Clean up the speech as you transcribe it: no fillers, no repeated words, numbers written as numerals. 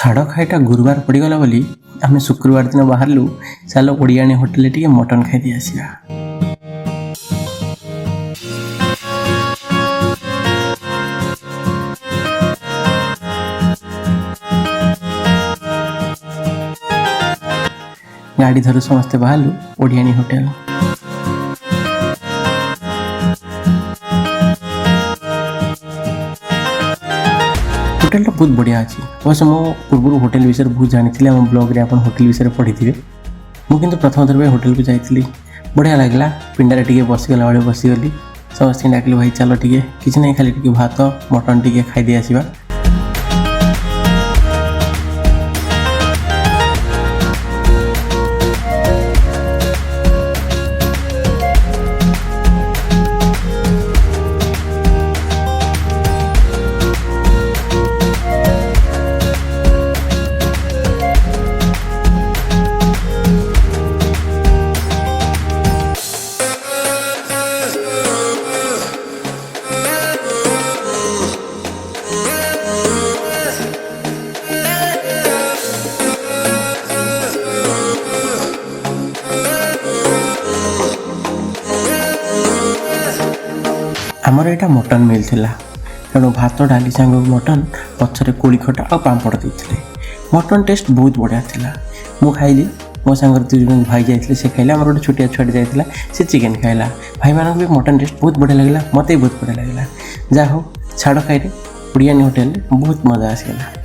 छाड़ खाईटा गुरुवार पड़गला बोली आम शुक्रवार दिन बाहरलु चल ओडियाणी होटेल टे मटन खाई आसिया। गाड़ी धरू समस्ते बाहरलु ओडियाणी होटेल। होटेल बहुत बढ़िया अच्छी अवश्य मो पूर्व होटेल विषय बहुत जानी आम ब्लॉग रे होटेल विषय पढ़ी थे। मुझे प्रथम थर होटेल को जाइली बढ़िया लगला। पिंडारे टिके बसीगला भाई बसीगली समस्त डाकिल भाई चलो टे कि ना खाली टे भात मटन टे खाई आसवा। आमर यहाँ मटन मिल था तेणु भात डाली सांग मटन पछरे कोली खटा और पापड़ देते। मटन टेस्ट बहुत बढ़िया था। मु खाइली मो सांग भाई जाते से खाइले आम गोटे छोटिया छुआटे जाता से चिकेन खाइला। भाई मानक भी मटन टेस्ट बहुत बढ़िया लगला मत भी बहुत बढ़िया लगला। जा हो छाड़ खाई ओडियाणी होटेल बहुत मजा आसगला।